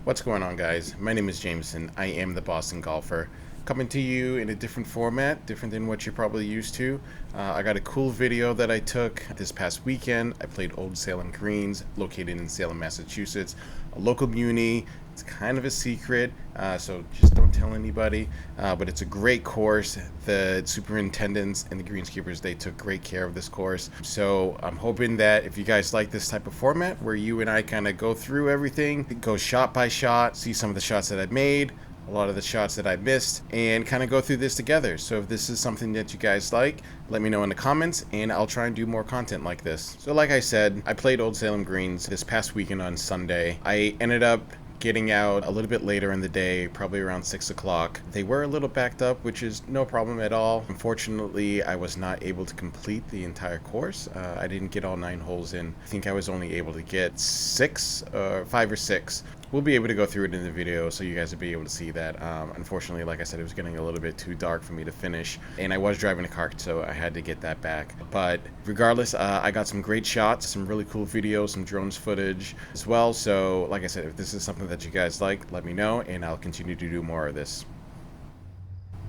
What's going on, guys? My name is Jameson. I am the Boston Golfer, coming to you in a different format, different than what you're probably used to. I got a cool video that I took this past weekend. I played Olde Salem Greens, located in Salem, Massachusetts, a local muni. It's kind of a secret, so just don't tell anybody, but it's a great course. The superintendents and the greenskeepers, they took great care of this course. So I'm hoping that if you guys like this type of format where you and I kind of go through everything, go shot by shot, see some of the shots that I've made, a lot of the shots that I missed, and kind of go through this together. So if this is something that you guys like, let me know in the comments, and I'll try and do more content like this. So like I said, I played Olde Salem Greens this past weekend on Sunday. I ended up getting out a little bit later in the day, probably around 6 o'clock. They were a little backed up, which is no problem at all. Unfortunately, I was not able to complete the entire course. I didn't get all 9 holes in. I think I was only able to get 5 or 6. We'll be able to go through it in the video, so you guys will be able to see that. Unfortunately, like I said, it was getting a little bit too dark for me to finish, and I was driving a car, so I had to get that back. But regardless, I got some great shots, some really cool videos, some drones footage as well. So like I said, if this is something that you guys like, let me know, and I'll continue to do more of this.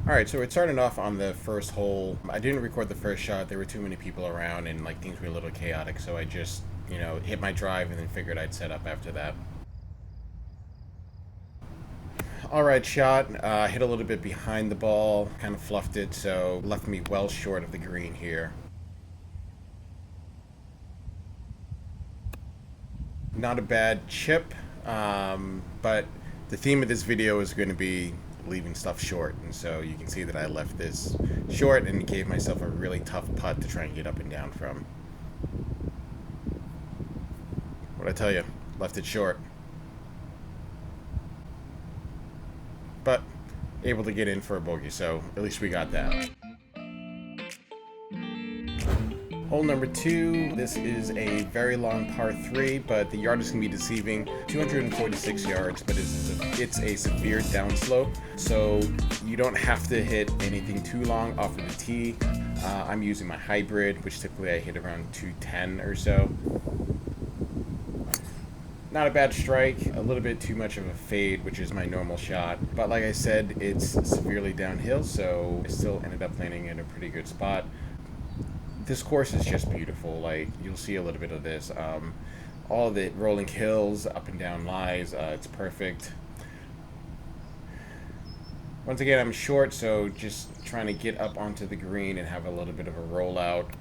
Alright, so it started off on the first hole. I didn't record the first shot. There were too many people around, and like things were a little chaotic, so I just, hit my drive and then figured I'd set up after that. Alright shot, hit a little bit behind the ball, kind of fluffed it, so left me well short of the green here. Not a bad chip, but the theme of this video is going to be leaving stuff short, and so you can see that I left this short and gave myself a really tough putt to try and get up and down from. What'd I tell you? Left it short. But able to get in for a bogey, so at least we got that. Hole number 2, this is a very long par 3, but the yardage can be deceiving. 246 yards, but it's a severe downslope, so you don't have to hit anything too long off of the tee. I'm using my hybrid, which typically I hit around 210 or so. Not a bad strike, a little bit too much of a fade, which is my normal shot. But like I said, it's severely downhill, so I still ended up landing in a pretty good spot. This course is just beautiful. Like, you'll see a little bit of this. All of the rolling hills, up and down lies, it's perfect. Once again, I'm short, so just trying to get up onto the green and have a little bit of a rollout.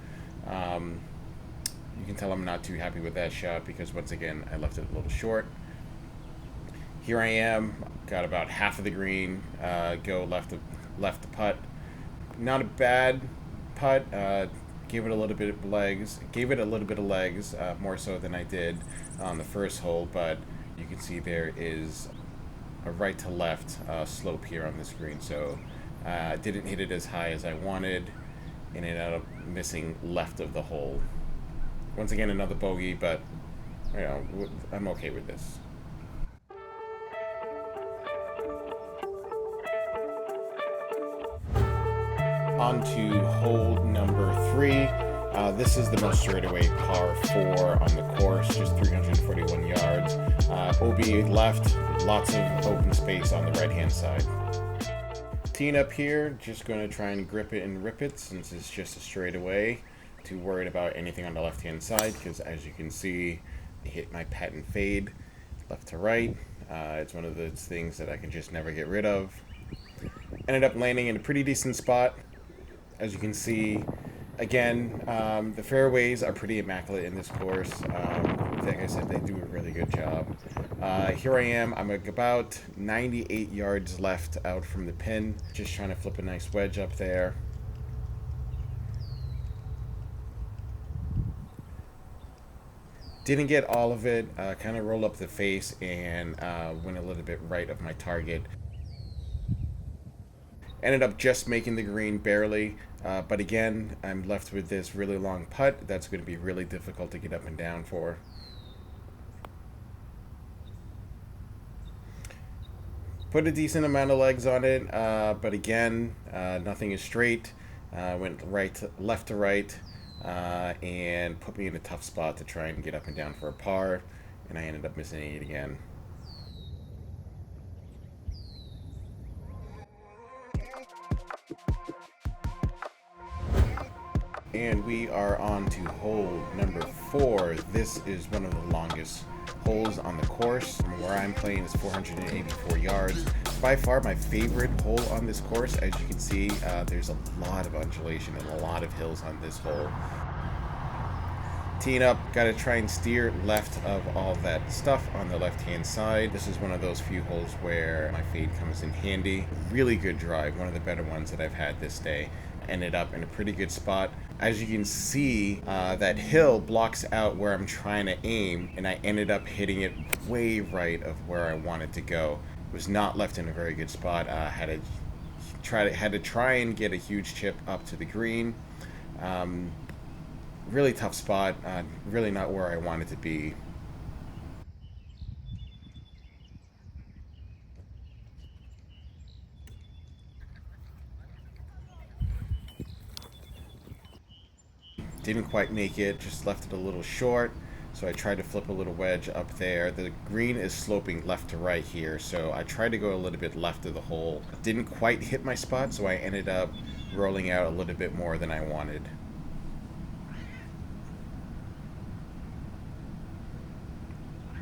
You can tell I'm not too happy with that shot because, once again, I left it a little short. Here I am, got about half of the green, go left the putt. Not a bad putt, gave it a little bit of legs, more so than I did on the first hole, but you can see there is a right to left slope here on this green, so I didn't hit it as high as I wanted, and it ended up missing left of the hole. Once again, another bogey, but I'm okay with this. On to hole number 3. This is the most straightaway par 4 on the course, just 341 yards. OB left, lots of open space on the right-hand side. Teeing up here, just going to try and grip it and rip it since it's just a straightaway. Too worried about anything on the left-hand side because, as you can see, I hit my patent fade left to right. It's one of those things that I can just never get rid of. Ended up landing in a pretty decent spot. As you can see, again, the fairways are pretty immaculate in this course. Like I said, they do a really good job. Here I am. I'm about 98 yards left out from the pin. Just trying to flip a nice wedge up there. Didn't get all of it, kind of rolled up the face and went a little bit right of my target. Ended up just making the green barely, but again, I'm left with this really long putt that's going to be really difficult to get up and down for. Put a decent amount of legs on it, but again, nothing is straight. Went left to right. and put me in a tough spot to try and get up and down for a par, and I ended up missing it again. And we are on to hole number 4. This is one of the longest holes on the course. From where I'm playing is 484 yards. By far my favorite hole on this course. As you can see, there's a lot of undulation and a lot of hills on this hole. Teeing up, got to try and steer left of all that stuff on the left hand side. This is one of those few holes where my fade comes in handy. Really good drive, one of the better ones that I've had this day. Ended up in a pretty good spot. As you can see, that hill blocks out where I'm trying to aim, and I ended up hitting it way right of where I wanted to go. It was not left in a very good spot. Had to try and get a huge chip up to the green. Really tough spot. Really not where I wanted to be. Didn't quite make it, just left it a little short, so I tried to flip a little wedge up there. The green is sloping left to right here, so I tried to go a little bit left of the hole. Didn't quite hit my spot, so I ended up rolling out a little bit more than I wanted.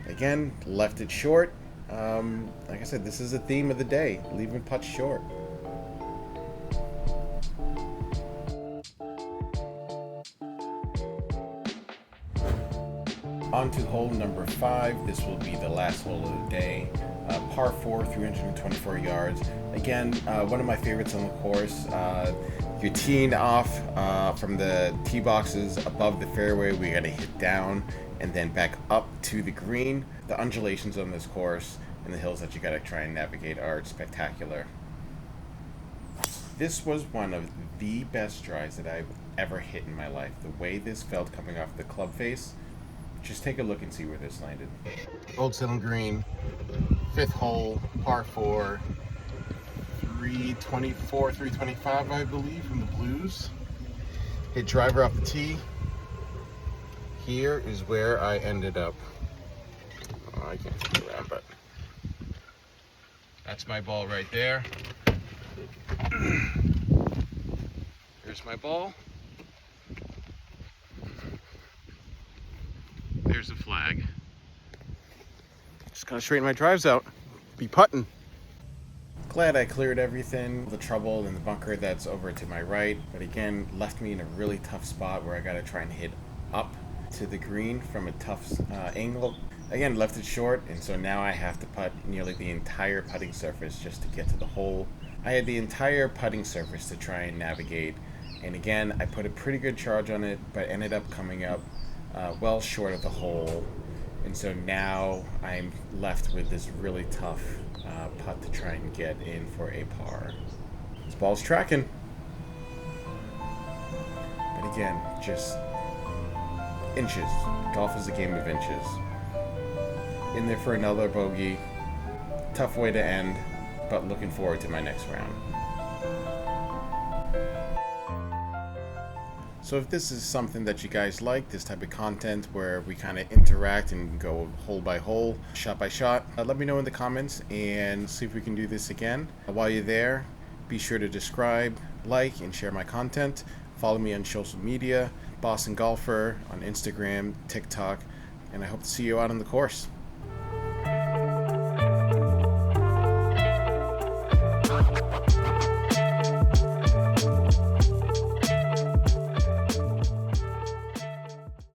Again, left it short. Like I said, this is the theme of the day, leaving putts short. On to hole number 5. This will be the last hole of the day. Par 4, 324 yards. Again, one of my favorites on the course. You're teeing off from the tee boxes above the fairway. We got to hit down and then back up to the green. The undulations on this course and the hills that you got to try and navigate are spectacular. This was one of the best drives that I've ever hit in my life. The way this felt coming off the club face. Just take a look and see where this landed. Olde Salem Green, 5th hole, par 4, 324, 325, I believe, from the blues. Hit driver off the tee. Here is where I ended up. Oh, I can't see that, but that's my ball right there. Here's my ball. There's the flag. Just gotta straighten my drives out. Be putting. Glad I cleared everything, the trouble in the bunker that's over to my right, but again, left me in a really tough spot where I gotta try and hit up to the green from a tough angle. Again, left it short, and so now I have to putt nearly the entire putting surface just to get to the hole. I had the entire putting surface to try and navigate, and again, I put a pretty good charge on it, but ended up coming up well short of the hole, and so now I'm left with this really tough putt to try and get in for a par. This ball's tracking, but again, just inches. Golf is a game of inches. In there for another bogey. Tough way to end, but looking forward to my next round. So if this is something that you guys like, this type of content where we kind of interact and go hole by hole, shot by shot, let me know in the comments and see if we can do this again. While you're there, be sure to subscribe, like, and share my content. Follow me on social media, Boston Golfer on Instagram, TikTok, and I hope to see you out on the course.